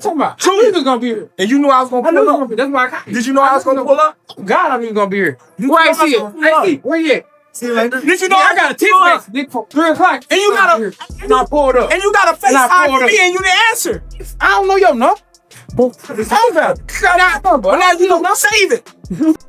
you talking about? True, you was gonna be here. And you knew I was gonna pull up. That's why I got. Did you know I was gonna pull up? God, I knew you was gonna be here. Where I see it? Where you at? See you later. Did you know I got a text message for 3 o'clock? And you got a, and I pulled up. and you got a FaceTime me and you didn't answer. I don't know your number. But now you don't save it.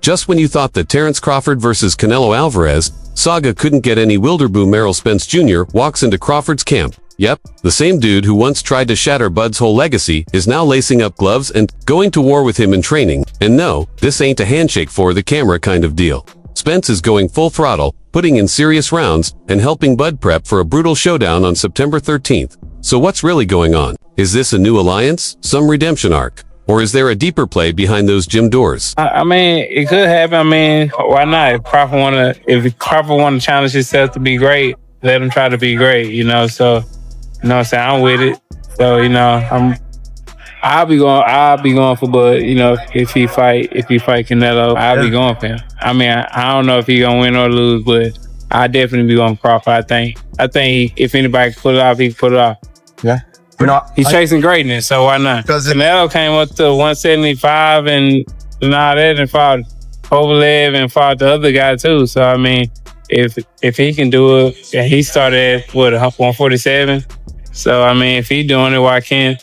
Just when you thought that Terence Crawford versus Canelo Alvarez saga couldn't get any wilder, boom, Errol Spence Jr. walks into Crawford's camp. Yep, the same dude who once tried to shatter Bud's whole legacy is now lacing up gloves and going to war with him in training. And no, this ain't a handshake for the camera kind of deal. Spence is going full throttle, putting in serious rounds, and helping Bud prep for a brutal showdown on September 13th. So what's really going on? Is this a new alliance? Some redemption arc? Or is there a deeper play behind those gym doors? I mean, it could happen. I mean, why not? If Crawford wanna challenge himself to be great, let him try to be great, you know? So, you know what I'm saying? I'm with it. So, you know, I'll be going for Bud, you know, if he fight Canelo, I'll be going for him. I mean, I don't know if he gonna win or lose, but I'll definitely be going for Crawford. I think if anybody can pull it off, he can pull it off. Yeah. He's chasing greatness, so why not? Canelo came up to 175 and all that and fought Kovalev and fought the other guy too. So I mean, if he can do it, and he started at 147. So I mean, if he's doing it, why can't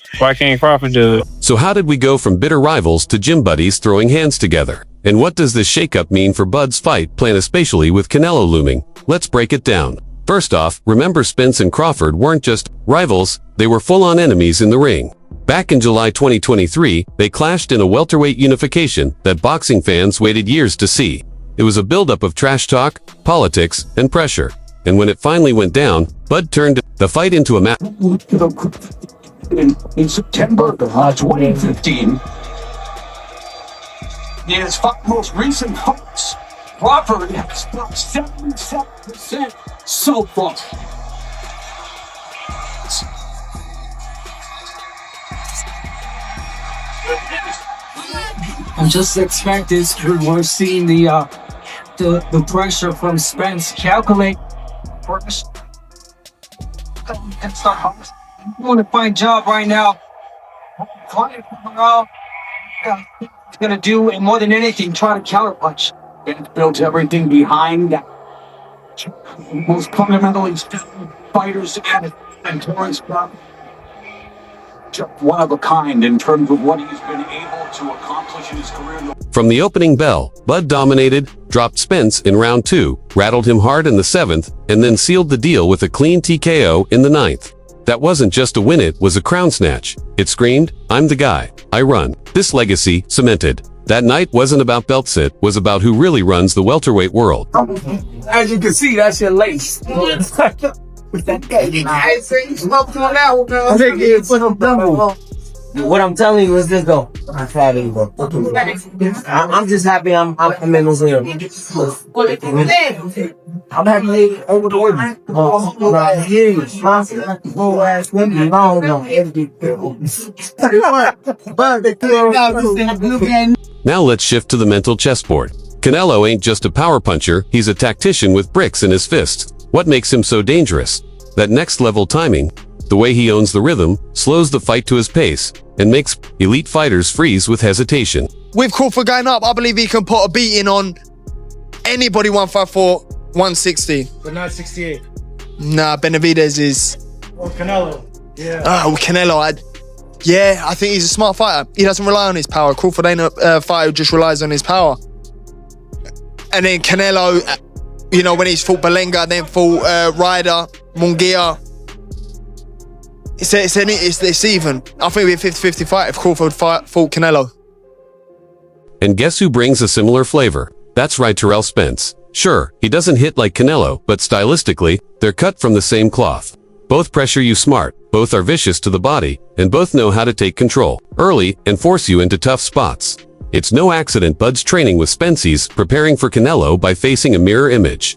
Crawford do it? So how did we go from bitter rivals to gym buddies throwing hands together? And what does this shakeup mean for Bud's fight plan, especially with Canelo looming? Let's break it down. First off, remember Spence and Crawford weren't just rivals, they were full-on enemies in the ring. Back in July 2023, they clashed in a welterweight unification that boxing fans waited years to see. It was a buildup of trash talk, politics, and pressure. And when it finally went down, Bud turned the fight into a match. In September 2015, in his most recent fights, Crawford has got 77% so far. I'm just expecting we're seeing the pressure from Spence. Calculate first. Doing a fine job right now. Client around. He's gonna do, and more than anything, try to counterpunch. And built everything behind that. Most fundamentally fighters and Terence Crawford. Just one of a kind in terms of what he's been able to accomplish in his career. From the opening bell, Bud dominated, dropped Spence in round 2, rattled him hard in the 7th, and then sealed the deal with a clean TKO in the 9th. That wasn't just a win, it was a crown snatch. It screamed, "I'm the guy, I run." This legacy cemented. That night wasn't about belts, it was about who really runs the welterweight world. As you can see, that's your lace. What I'm telling you is this though. I'm just happy I'm in this here. I'm happy over the women. Now let's shift to the mental chessboard. Canelo ain't just a power puncher, he's a tactician with bricks in his fists. What makes him so dangerous? That next level timing, the way he owns the rhythm, slows the fight to his pace, and makes elite fighters freeze with hesitation. With Crawford going up, I believe he can put a beating on anybody 154, 160. But not 68. Nah, Benavidez is... Or Canelo. Yeah. Canelo, I think he's a smart fighter. He doesn't rely on his power. Crawford ain't a fighter who just relies on his power. And then Canelo, you know, when he's fought Belenga, then fought Ryder, Munguia. It's even. I think it'd be a 50-50 fight if Crawford fought Canelo. And guess who brings a similar flavor? That's right, Errol Spence. Sure, he doesn't hit like Canelo, but stylistically, they're cut from the same cloth. Both pressure you smart, both are vicious to the body, and both know how to take control early and force you into tough spots. It's no accident Bud's training with Spence's preparing for Canelo by facing a mirror image.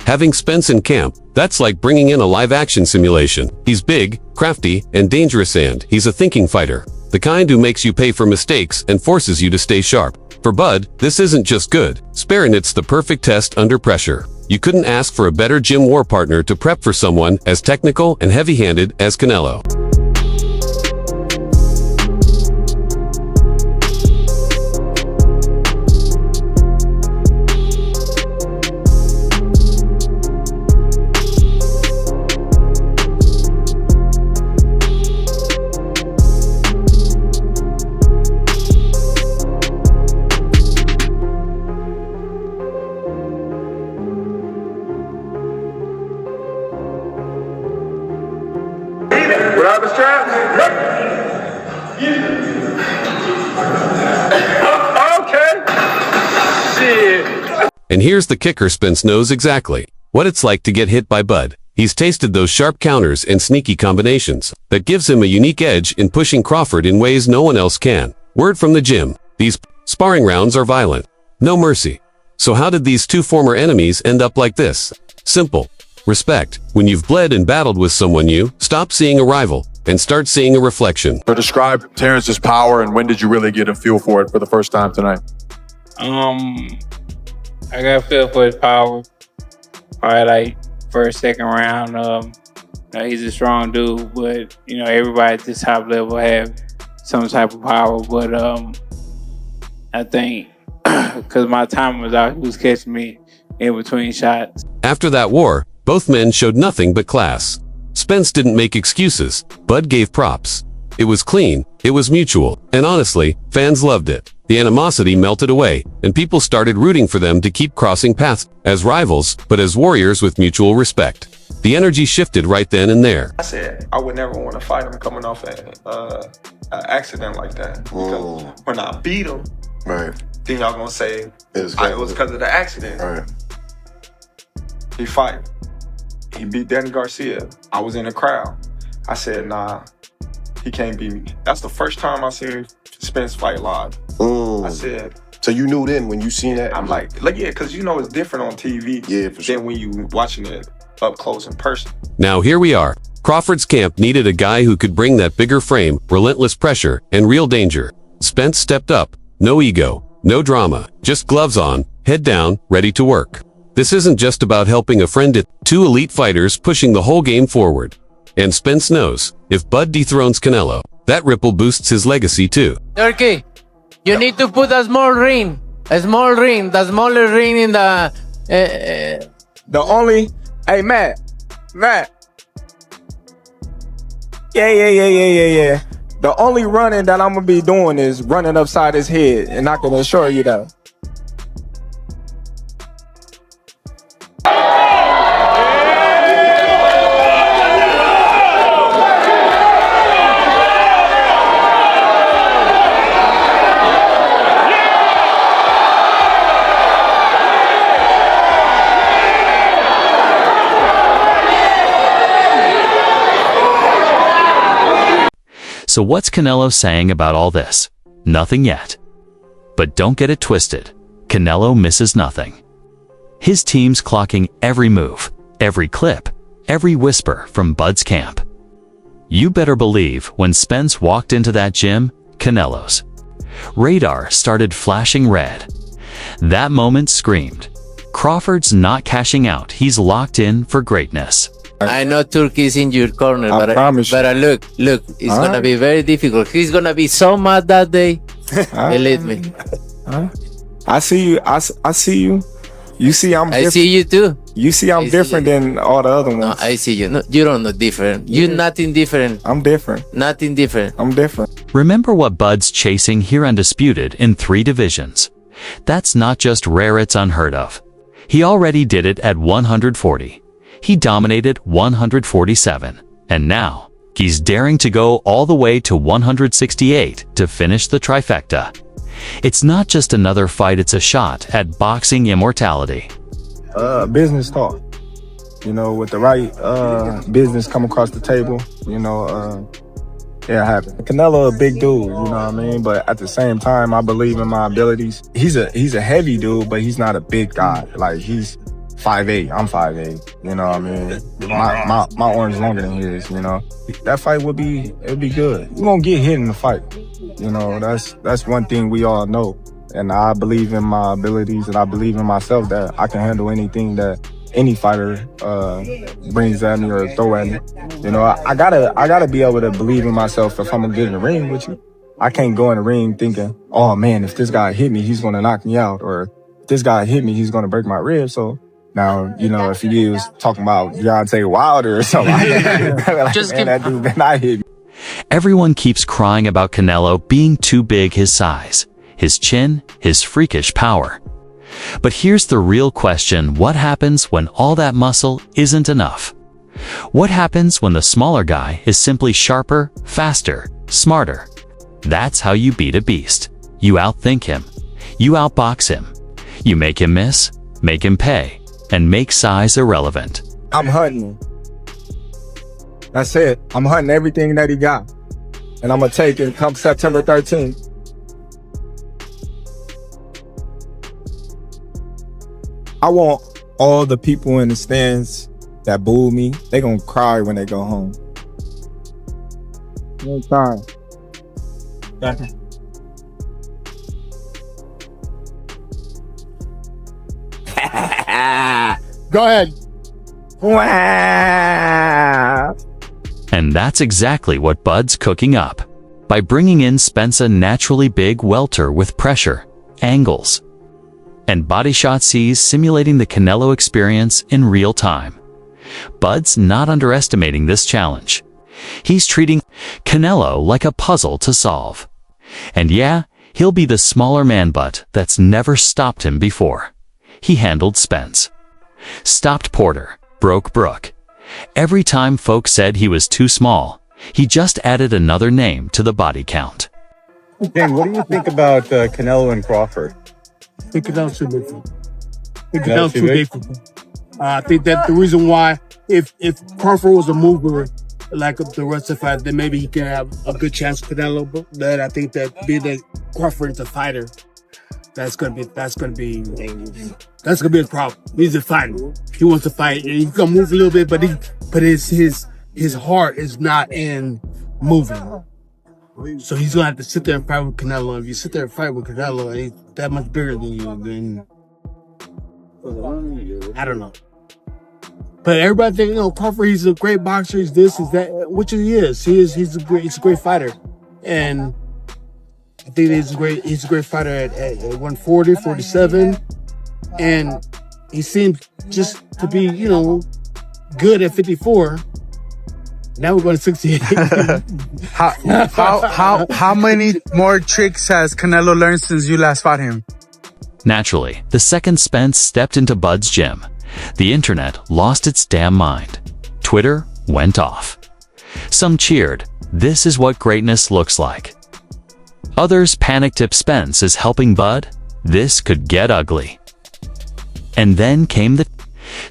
Having Spence in camp, that's like bringing in a live-action simulation. He's big, crafty, and dangerous, and he's a thinking fighter. The kind who makes you pay for mistakes and forces you to stay sharp. For Bud, this isn't just good. Sparing it's the perfect test under pressure. You couldn't ask for a better gym war partner to prep for someone as technical and heavy-handed as Canelo. Grab the strap. Okay. Shit. And here's the kicker: Spence knows exactly what it's like to get hit by Bud. He's tasted those sharp counters and sneaky combinations. That gives him a unique edge in pushing Crawford in ways no one else can. Word from the gym: these sparring rounds are violent. No mercy. So how did these two former enemies end up like this? Simple. Respect. When you've bled and battled with someone, you stop seeing a rival and start seeing a reflection. So describe Terrence's power, and when did you really get a feel for it for the first time tonight? I got a feel for his power. Probably like first, second round. He's a strong dude, but everybody at this top level have some type of power. But I think because my time was out, he was catching me in between shots. After that war, both men showed nothing but class. Spence didn't make excuses. Bud gave props. It was clean, it was mutual, and honestly, fans loved it. The animosity melted away, and people started rooting for them to keep crossing paths as rivals, but as warriors with mutual respect. The energy shifted right then and there. I said I would never want to fight him coming off an accident like that. Because when I beat him, Right. then y'all gonna say it was because of the accident. Right. He fight. He beat Danny Garcia. I was in the crowd. I said, nah, he can't beat me. That's the first time I seen Spence fight live. I said. So you knew then when you seen that? I'm like yeah, because it's different on TV than when you watching it up close in person. Now here we are. Crawford's camp needed a guy who could bring that bigger frame, relentless pressure, and real danger. Spence stepped up. No ego, no drama, just gloves on, head down, ready to work. This isn't just about helping a friend, it's two elite fighters pushing the whole game forward. And Spence knows, if Bud dethrones Canelo, that ripple boosts his legacy too. Turkey, you need to put a small ring, the smaller ring in the... Hey, Matt. Yeah. The only running that I'm gonna be doing is running upside his head, and I can assure you that. So what's Canelo saying about all this? Nothing yet. But don't get it twisted. Canelo misses nothing. His team's clocking every move, every clip, every whisper from Bud's camp. You better believe when Spence walked into that gym, Canelo's radar started flashing red. That moment screamed, Crawford's not cashing out. He's locked in for greatness. I know Turkey's in your corner, I promise you. but look, it's gonna be very difficult. He's gonna be so mad that day. Believe me. I see you. I see you. You see I'm different. I see you too. You see I'm different than all the other ones. No, I see you. No, you don't know different. You're nothing different. I'm different. Nothing different. I'm different. Remember what Bud's chasing here Undisputed in 3 divisions. That's not just rare, it's unheard of. He already did it at 140. He dominated 147, and now he's daring to go all the way to 168 to finish the trifecta. It's not just another fight, it's a shot at boxing immortality. Business talk. With the right business come across the table, it happens. Canelo a big dude, you know what I mean? But at the same time, I believe in my abilities. He's a heavy dude, but he's not a big guy. Like, he's 5'8", I'm 5'8", you know what I mean? My arm's longer than his, That fight it'll be good. You're gonna get hit in the fight. That's one thing we all know. and I believe in my abilities, and I believe in myself that I can handle anything that any fighter brings at me or throw at me. You know, I gotta be able to believe in myself if I'm gonna get in the ring with you. I can't go in the ring thinking, oh man, if this guy hit me, he's gonna knock me out, or if this guy hit me, he's gonna break my ribs. So now, you know, if he was talking about Deontay Wilder or something, like, Just man, that dude been not hit me. Everyone keeps crying about Canelo being too big his size, his chin, his freakish power. But here's the real question: what happens when all that muscle isn't enough? What happens when the smaller guy is simply sharper, faster, smarter? That's how you beat a beast. You outthink him. You outbox him. You make him miss, make him pay, and make size irrelevant. I'm hunting him. That's it. I'm hunting everything that he got. And I'm going to take it come September 13th. I want all the people in the stands that booed me, they going to cry when they go home. No time. Go ahead. Wow. And that's exactly what Bud's cooking up. By bringing in Spence, a naturally big welter with pressure, angles, and body shot sees, simulating the Canelo experience in real time. Bud's not underestimating this challenge. He's treating Canelo like a puzzle to solve. And yeah, he'll be the smaller man, but that's never stopped him before. He handled Spence, stopped Porter, broke Brook. Every time folks said he was too small, he just added another name to the body count. Dan, what do you think about Canelo and Crawford? I think Canelo's too big for him. Canelo's too big for him. I think that the reason why, if Crawford was a mover like the rest of the fight, then maybe he can have a good chance with Canelo. But that I think that being that Crawford is a fighter, that's gonna be a problem. He's a fighter. He wants to fight. He can move a little bit, but his heart is not in moving. So he's gonna have to sit there and fight with Canelo. If you sit there and fight with Canelo and he's that much bigger than you, then I don't know. But everybody think, Crawford, he's a great boxer, he's this, he's that, which he is. He's a great fighter. And I think he's a great fighter at 140, 47. And he seems just to be, good at 54. Now we're going to 68. How many more tricks has Canelo learned since you last fought him? Naturally, the second Spence stepped into Bud's gym, the internet lost its damn mind. Twitter went off. Some cheered, "This is what greatness looks like." Others panicked if Spence is helping Bud, this could get ugly. And then came the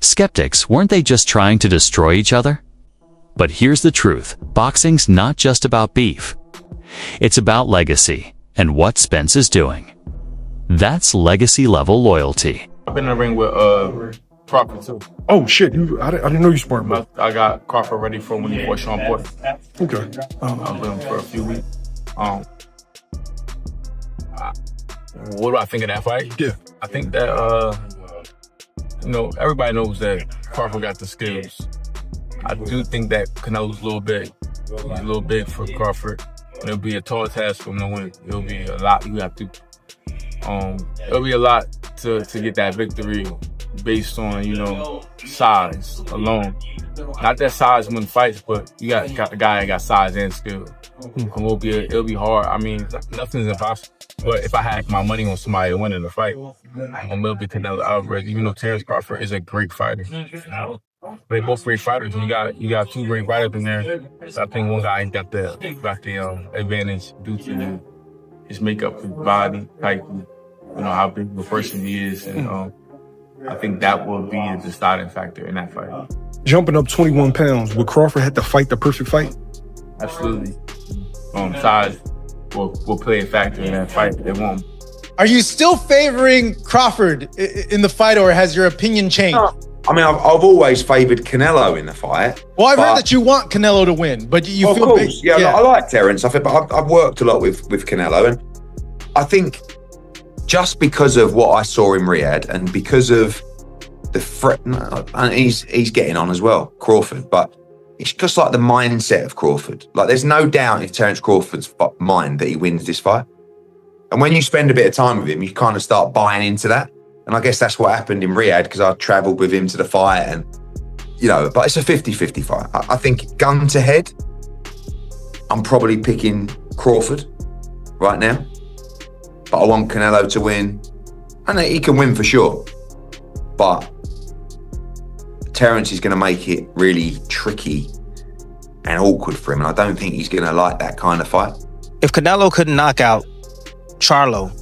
skeptics. Weren't they just trying to destroy each other? But here's the truth. Boxing's not just about beef. It's about legacy and what Spence is doing. That's legacy-level loyalty. I've been in the ring with Crawford too. Oh shit! I didn't know you smart, bro. I got Crawford ready for when he fought Sean Porter. Okay. I've been for a few weeks. What do I think of that fight? Yeah. I think that everybody knows that Crawford got the skills. I do think that Canelo's a little big. He's a little big for Crawford. It'll be a tall task for him to win. It'll be a lot you have to. It'll be a lot to get that victory based on size alone. Not that size win fights, but you got the guy that got size and skill. It'll be hard. I mean, nothing's impossible. But if I had my money on somebody winning the fight, it'll be Canelo Alvarez. Even though Terence Crawford is a great fighter. They both great fighters. You got two great fighters in there. So I think one guy got the advantage due to his makeup, his body type, how big of a person he is, and I think that will be a deciding factor in that fight. Jumping up 21 pounds, would Crawford have to fight the perfect fight? Absolutely. Size will play a factor in that fight. It won't. Are you still favoring Crawford in the fight, or has your opinion changed? I mean, I've always favoured Canelo in the fight. Well, I've heard that you want Canelo to win, but you feel big. Yeah, I like Terence. I've worked a lot with Canelo, and I think just because of what I saw in Riyadh and because of the threat, and he's getting on as well, Crawford, but it's just like the mindset of Crawford. Like, there's no doubt in Terence Crawford's mind that he wins this fight. And when you spend a bit of time with him, you kind of start buying into that. And I guess that's what happened in Riyadh, because I travelled with him to the fight and, you know, but it's a 50-50 fight. I think gun to head, I'm probably picking Crawford right now. But I want Canelo to win. And he can win for sure. But Terence is going to make it really tricky and awkward for him. And I don't think he's going to like that kind of fight. If Canelo couldn't knock out Charlo,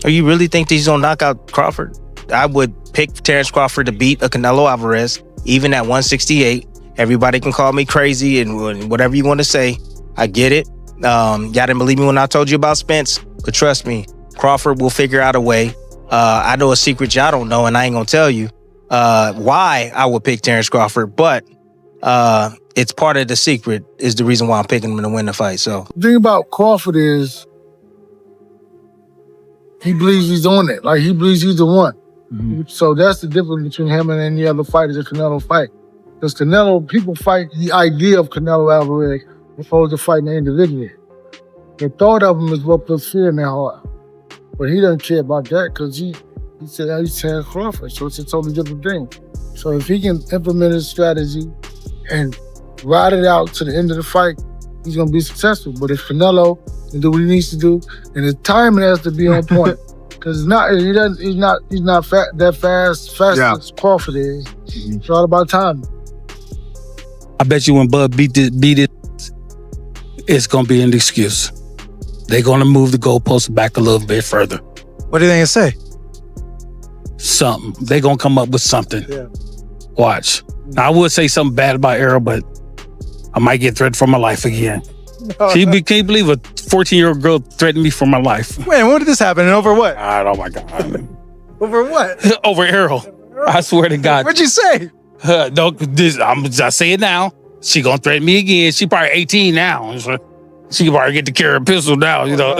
or you really think that he's going to knock out Crawford? I would pick Terence Crawford to beat a Canelo Alvarez, even at 168. Everybody can call me crazy and whatever you want to say. I get it. Y'all didn't believe me when I told you about Spence, but trust me, Crawford will figure out a way. I know a secret y'all don't know, and I ain't going to tell you why I would pick Terence Crawford, but it's part of the secret is the reason why I'm picking him to win the fight. So The thing about Crawford is he believes he's on it. Like, he believes he's the one. So that's the difference between him and any other fighters that Canelo fight. Because Canelo, people fight the idea of Canelo Alvarez opposed to fighting the individual. The thought of him is what puts fear in their heart. But he doesn't care about that because he said he's Terence Crawford, so it's a totally different thing. So if he can implement his strategy and ride it out to the end of the fight, he's gonna be successful. But if Canelo can do what he needs to do, and his timing has to be on point, because he's not that fast as Crawford is. It's all about timing. I bet you when Bud beat it, it's gonna be an excuse. They're gonna move the goalposts back a little bit further. What do you think to say? Something. They're gonna come up with something. Yeah. Watch. Now, I would say something bad about Errol, but I might get threatened for my life again. Can you believe a 14-year-old girl threatened me for my life? Wait, when did this happen? And over what? Oh my God. Over what? Over Errol. I swear to God. What'd you say? I'm just saying it now. She gonna threaten me again. She probably 18 now. She can probably get to carry a pistol now, you know.